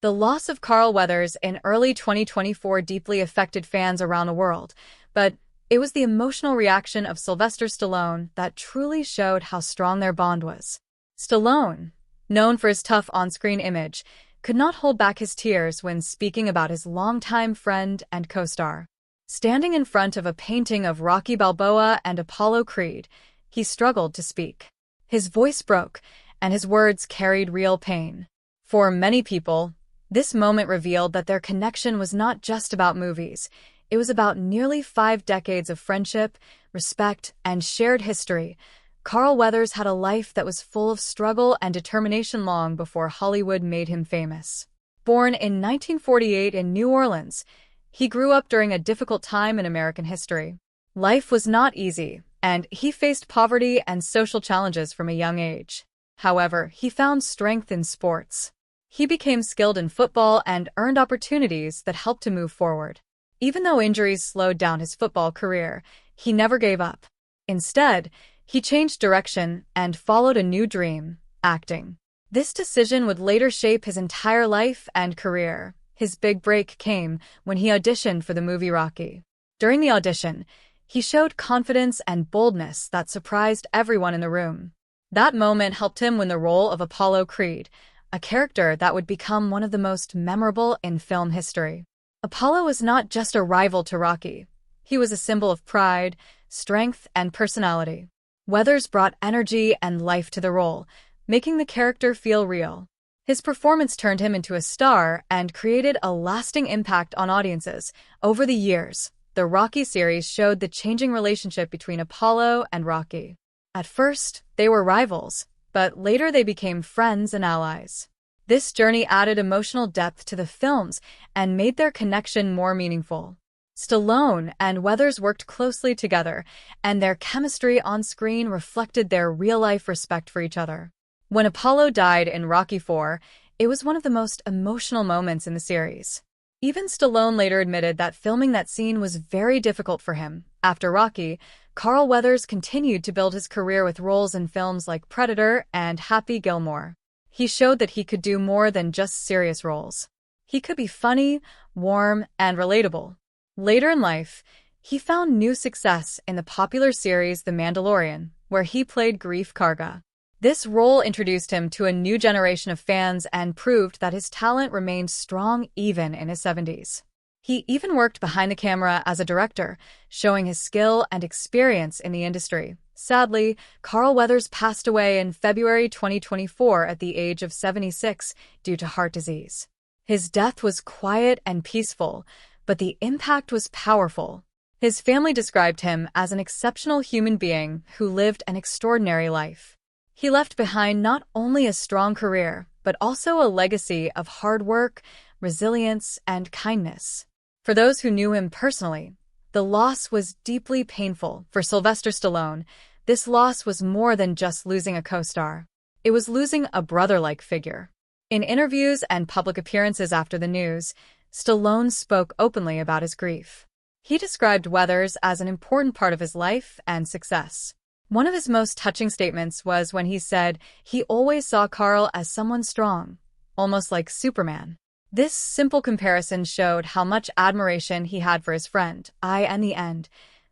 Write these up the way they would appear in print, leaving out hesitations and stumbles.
The loss of Carl Weathers in early 2024 deeply affected fans around the world, but it was the emotional reaction of Sylvester Stallone that truly showed how strong their bond was. Stallone, known for his tough on-screen image, could not hold back his tears when speaking about his longtime friend and co-star. Standing in front of a painting of Rocky Balboa and Apollo Creed, he struggled to speak. His voice broke, and his words carried real pain. For many people, this moment revealed that their connection was not just about movies. It was about nearly 5 decades of friendship, respect, and shared history. Carl Weathers had a life that was full of struggle and determination long before Hollywood made him famous. Born in 1948 in New Orleans, he grew up during a difficult time in American history. Life was not easy, and he faced poverty and social challenges from a young age. However, he found strength in sports. He became skilled in football and earned opportunities that helped him move forward. Even though injuries slowed down his football career, he never gave up. Instead, he changed direction and followed a new dream: acting. This decision would later shape his entire life and career. His big break came when he auditioned for the movie Rocky. During the audition, he showed confidence and boldness that surprised everyone in the room. That moment helped him win the role of Apollo Creed, a character that would become one of the most memorable in film history. Apollo was not just a rival to Rocky. He was a symbol of pride, strength, and personality. Weathers brought energy and life to the role, making the character feel real. His performance turned him into a star and created a lasting impact on audiences. Over the years, the Rocky series showed the changing relationship between Apollo and Rocky. At first, they were rivals, but later they became friends and allies. This journey added emotional depth to the films and made their connection more meaningful. Stallone and Weathers worked closely together, and their chemistry on screen reflected their real-life respect for each other. When Apollo died in Rocky IV, it was one of the most emotional moments in the series. Even Stallone later admitted that filming that scene was very difficult for him. After Rocky, Carl Weathers continued to build his career with roles in films like Predator and Happy Gilmore. He showed that he could do more than just serious roles. He could be funny, warm, and relatable. Later in life, he found new success in the popular series The Mandalorian, where he played Greef Karga. This role introduced him to a new generation of fans and proved that his talent remained strong even in his 70s. He even worked behind the camera as a director, showing his skill and experience in the industry. Sadly, Carl Weathers passed away in February 2024 at the age of 76 due to heart disease. His death was quiet and peaceful, but the impact was powerful. His family described him as an exceptional human being who lived an extraordinary life. He left behind not only a strong career, but also a legacy of hard work, resilience, and kindness. For those who knew him personally, the loss was deeply painful. For Sylvester Stallone, this loss was more than just losing a co-star. It was losing a brother-like figure. In interviews and public appearances after the news, Stallone spoke openly about his grief. He described Weathers as an important part of his life and success. One of his most touching statements was when he said he always saw Carl as someone strong, almost like Superman. This simple comparison showed how much admiration he had for his friend. In the end,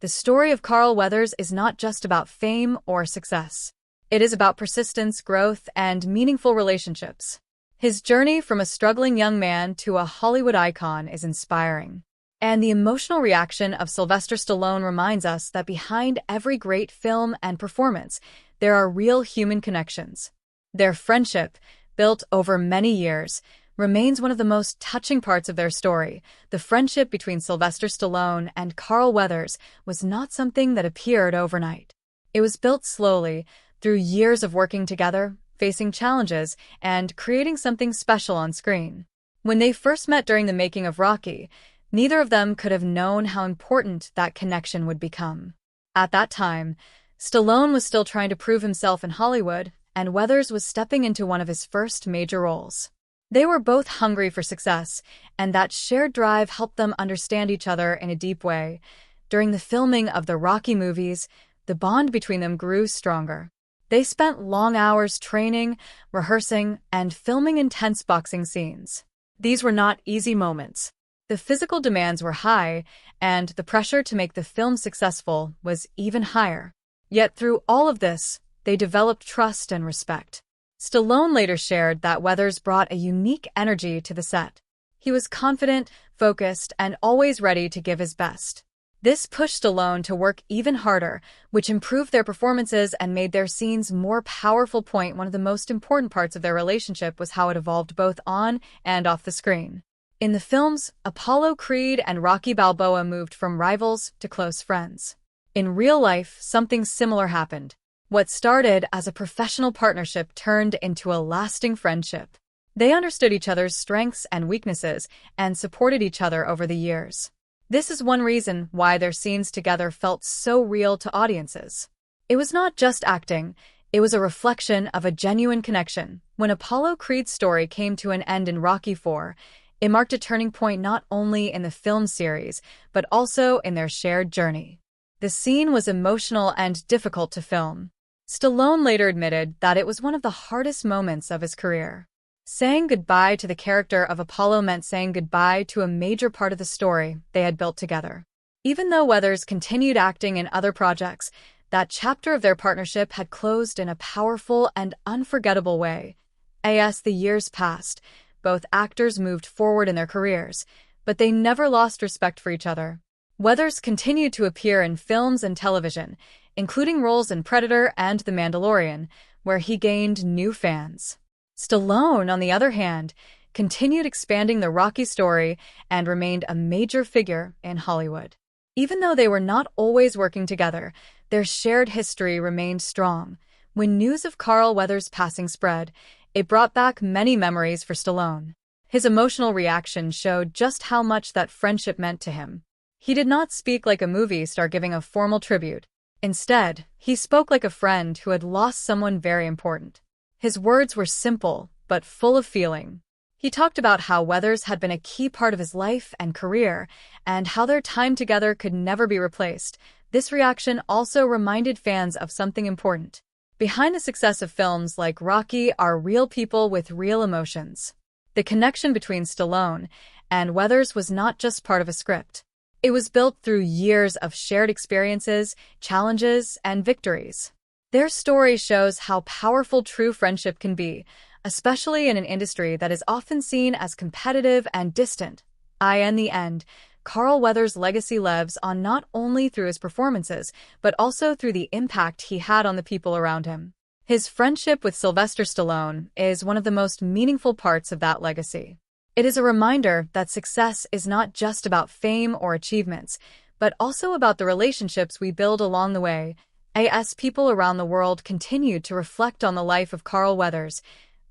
the story of Carl Weathers is not just about fame or success. It is about persistence, growth, and meaningful relationships. His journey from a struggling young man to a Hollywood icon is inspiring. And the emotional reaction of Sylvester Stallone reminds us that behind every great film and performance, there are real human connections. Their friendship, built over many years, remains one of the most touching parts of their story. The friendship between Sylvester Stallone and Carl Weathers was not something that appeared overnight. It was built slowly, through years of working together, facing challenges, and creating something special on screen. When they first met during the making of Rocky, neither of them could have known how important that connection would become. At that time, Stallone was still trying to prove himself in Hollywood, and Weathers was stepping into one of his first major roles. They were both hungry for success, and that shared drive helped them understand each other in a deep way. During the filming of the Rocky movies, the bond between them grew stronger. They spent long hours training, rehearsing, and filming intense boxing scenes. These were not easy moments. The physical demands were high, and the pressure to make the film successful was even higher. Yet through all of this, they developed trust and respect. Stallone later shared that Weathers brought a unique energy to the set. He was confident, focused, and always ready to give his best. This pushed Stallone to work even harder, which improved their performances and made their scenes more powerful. One of the most important parts of their relationship was how it evolved both on and off the screen. In the films, Apollo Creed and Rocky Balboa moved from rivals to close friends. In real life, something similar happened. What started as a professional partnership turned into a lasting friendship. They understood each other's strengths and weaknesses and supported each other over the years. This is one reason why their scenes together felt so real to audiences. It was not just acting, it was a reflection of a genuine connection. When Apollo Creed's story came to an end in Rocky IV, it marked a turning point not only in the film series, but also in their shared journey. The scene was emotional and difficult to film. Stallone later admitted that it was one of the hardest moments of his career. Saying goodbye to the character of Apollo meant saying goodbye to a major part of the story they had built together. Even though Weathers continued acting in other projects, that chapter of their partnership had closed in a powerful and unforgettable way. As the years passed, both actors moved forward in their careers, but they never lost respect for each other. Weathers continued to appear in films and television, including roles in Predator and The Mandalorian, where he gained new fans. Stallone, on the other hand, continued expanding the Rocky story and remained a major figure in Hollywood. Even though they were not always working together, their shared history remained strong. When news of Carl Weathers' passing spread, it brought back many memories for Stallone. His emotional reaction showed just how much that friendship meant to him. He did not speak like a movie star giving a formal tribute. Instead, he spoke like a friend who had lost someone very important. His words were simple, but full of feeling. He talked about how Weathers had been a key part of his life and career, and how their time together could never be replaced. This reaction also reminded fans of something important. Behind the success of films like Rocky are real people with real emotions. The connection between Stallone and Weathers was not just part of a script. It was built through years of shared experiences, challenges, and victories. Their story shows how powerful true friendship can be, especially in an industry that is often seen as competitive and distant. In the end, Carl Weathers' legacy lives on not only through his performances, but also through the impact he had on the people around him. His friendship with Sylvester Stallone is one of the most meaningful parts of that legacy. It is a reminder that success is not just about fame or achievements, but also about the relationships we build along the way. As people around the world continued to reflect on the life of Carl Weathers,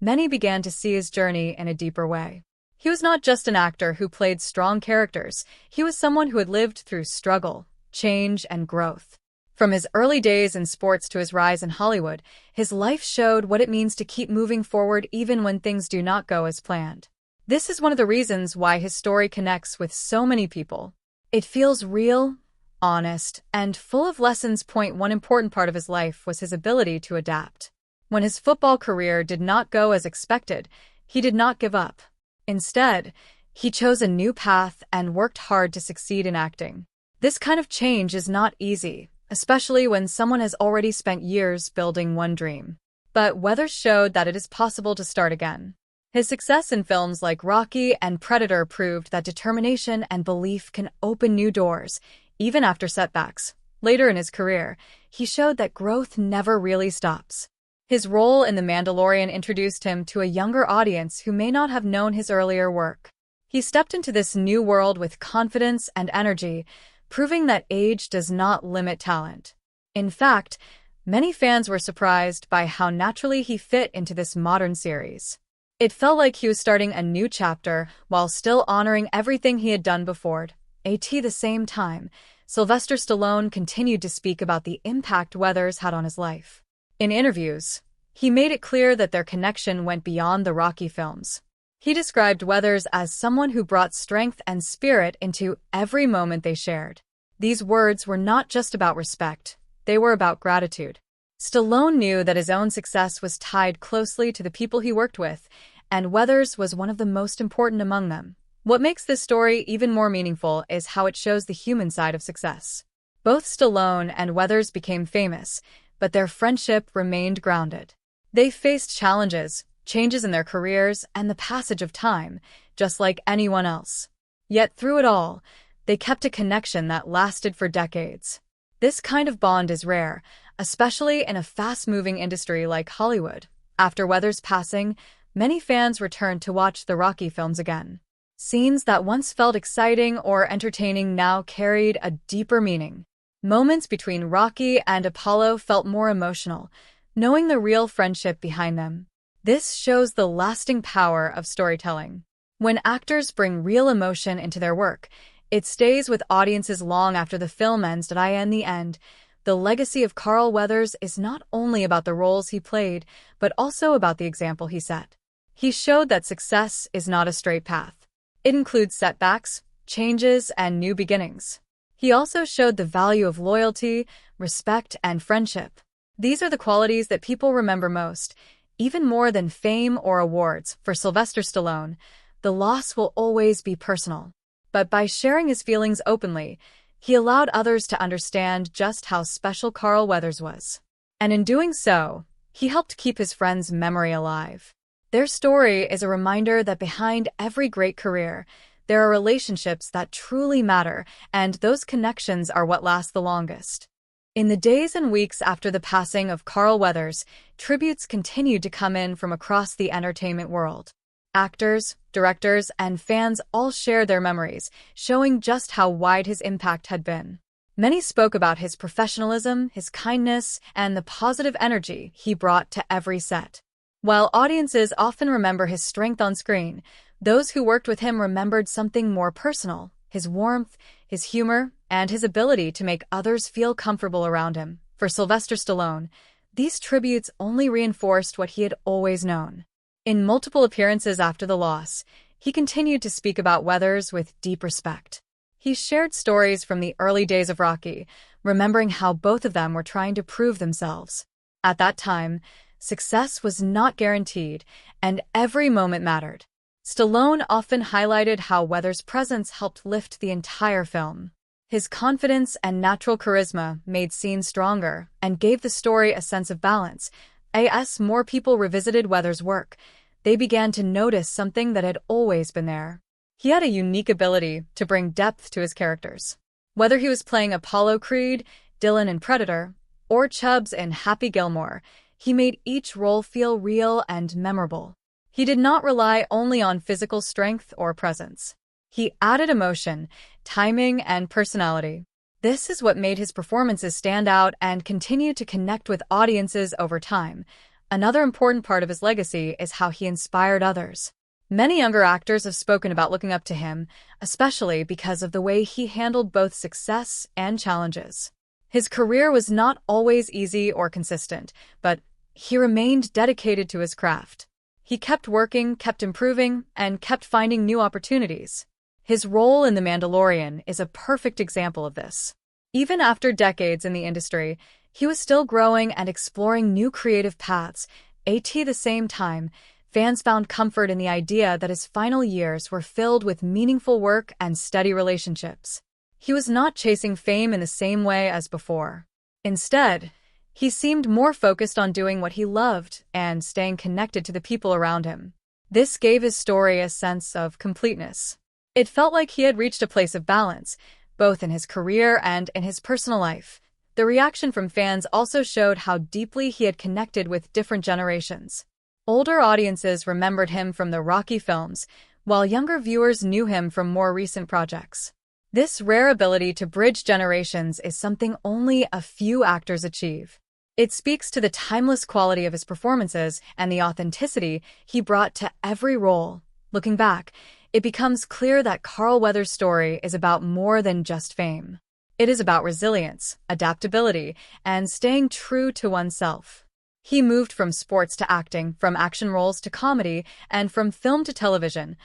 many began to see his journey in a deeper way. He was not just an actor who played strong characters, he was someone who had lived through struggle, change, and growth. From his early days in sports to his rise in Hollywood, his life showed what it means to keep moving forward even when things do not go as planned. This is one of the reasons why his story connects with so many people. It feels real, honest, and full of lessons. One important part of his life was his ability to adapt. When his football career did not go as expected, he did not give up. Instead, he chose a new path and worked hard to succeed in acting. This kind of change is not easy, especially when someone has already spent years building one dream. But Weathers showed that it is possible to start again. His success in films like Rocky and Predator proved that determination and belief can open new doors, even after setbacks. Later in his career, he showed that growth never really stops. His role in The Mandalorian introduced him to a younger audience who may not have known his earlier work. He stepped into this new world with confidence and energy, proving that age does not limit talent. In fact, many fans were surprised by how naturally he fit into this modern series. It felt like he was starting a new chapter while still honoring everything he had done before. At the same time, Sylvester Stallone continued to speak about the impact Weathers had on his life. In interviews, he made it clear that their connection went beyond the Rocky films. He described Weathers as someone who brought strength and spirit into every moment they shared. These words were not just about respect, they were about gratitude. Stallone knew that his own success was tied closely to the people he worked with, and Weathers was one of the most important among them. What makes this story even more meaningful is how it shows the human side of success. Both Stallone and Weathers became famous, but their friendship remained grounded. They faced challenges, changes in their careers, and the passage of time, just like anyone else. Yet through it all, they kept a connection that lasted for decades. This kind of bond is rare, especially in a fast-moving industry like Hollywood. After Weathers' passing, many fans returned to watch the Rocky films again. Scenes that once felt exciting or entertaining now carried a deeper meaning. Moments between Rocky and Apollo felt more emotional, knowing the real friendship behind them. This shows the lasting power of storytelling. When actors bring real emotion into their work, it stays with audiences long after the film ends. In the end, the legacy of Carl Weathers is not only about the roles he played, but also about the example he set. He showed that success is not a straight path. It includes setbacks, changes, and new beginnings. He also showed the value of loyalty, respect, and friendship. These are the qualities that people remember most, even more than fame or awards. For Sylvester Stallone, the loss will always be personal. But by sharing his feelings openly, he allowed others to understand just how special Carl Weathers was. And in doing so, he helped keep his friend's memory alive. Their story is a reminder that behind every great career, there are relationships that truly matter, and those connections are what last the longest. In the days and weeks after the passing of Carl Weathers, tributes continued to come in from across the entertainment world. Actors, directors, and fans all shared their memories, showing just how wide his impact had been. Many spoke about his professionalism, his kindness, and the positive energy he brought to every set. While audiences often remember his strength on screen, those who worked with him remembered something more personal: his warmth, his humor, and his ability to make others feel comfortable around him. For Sylvester Stallone, these tributes only reinforced what he had always known. In multiple appearances after the loss, he continued to speak about Weathers with deep respect. He shared stories from the early days of Rocky, remembering how both of them were trying to prove themselves. At that time, success was not guaranteed, and every moment mattered. Stallone often highlighted how Weathers' presence helped lift the entire film. His confidence and natural charisma made scenes stronger and gave the story a sense of balance. As more people revisited Weathers' work, they began to notice something that had always been there. He had a unique ability to bring depth to his characters. Whether he was playing Apollo Creed, Dylan in Predator, or Chubbs in Happy Gilmore, he made each role feel real and memorable. He did not rely only on physical strength or presence. He added emotion, timing, and personality. This is what made his performances stand out and continue to connect with audiences over time. Another important part of his legacy is how he inspired others. Many younger actors have spoken about looking up to him, especially because of the way he handled both success and challenges. His career was not always easy or consistent, but he remained dedicated to his craft. He kept working, kept improving, and kept finding new opportunities. His role in The Mandalorian is a perfect example of this. Even after decades in the industry, he was still growing and exploring new creative paths. At the same time, fans found comfort in the idea that his final years were filled with meaningful work and steady relationships. He was not chasing fame in the same way as before. Instead, he seemed more focused on doing what he loved and staying connected to the people around him. This gave his story a sense of completeness. It felt like he had reached a place of balance, both in his career and in his personal life. The reaction from fans also showed how deeply he had connected with different generations. Older audiences remembered him from the Rocky films, while younger viewers knew him from more recent projects. This rare ability to bridge generations is something only a few actors achieve. It speaks to the timeless quality of his performances and the authenticity he brought to every role. Looking back, it becomes clear that Carl Weathers' story is about more than just fame. It is about resilience, adaptability, and staying true to oneself. He moved from sports to acting, from action roles to comedy, and from film to television,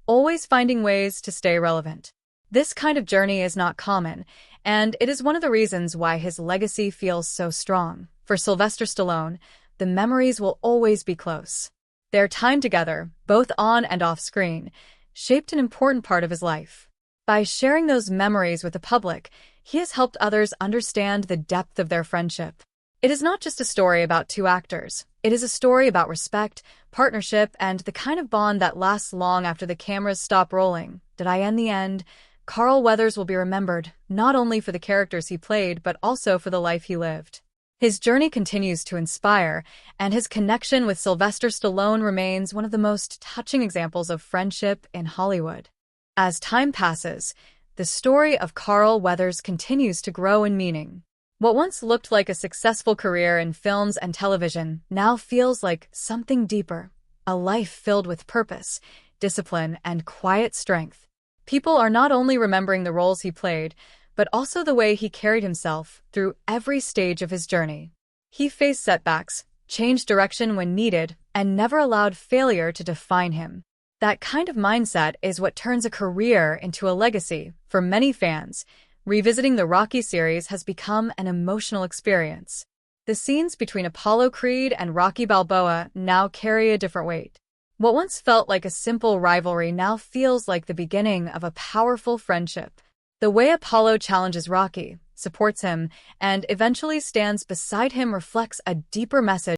always finding ways to stay relevant. This kind of journey is not common, and it is one of the reasons why his legacy feels so strong. For Sylvester Stallone, the memories will always be close. Their time together, both on and off screen, shaped an important part of his life. By sharing those memories with the public, he has helped others understand the depth of their friendship. It is not just a story about two actors. It is a story about respect, partnership, and the kind of bond that lasts long after the cameras stop rolling. In the end, Carl Weathers will be remembered not only for the characters he played, but also for the life he lived. His journey continues to inspire, and his connection with Sylvester Stallone remains one of the most touching examples of friendship in Hollywood. As time passes, the story of Carl Weathers continues to grow in meaning. What once looked like a successful career in films and television now feels like something deeper, a life filled with purpose, discipline, and quiet strength. People are not only remembering the roles he played, but also the way he carried himself through every stage of his journey. He faced setbacks, changed direction when needed, and never allowed failure to define him. That kind of mindset is what turns a career into a legacy. For many fans, revisiting the Rocky series has become an emotional experience. The scenes between Apollo Creed and Rocky Balboa now carry a different weight. What once felt like a simple rivalry now feels like the beginning of a powerful friendship. The way Apollo challenges Rocky, supports him, and eventually stands beside him reflects a deeper message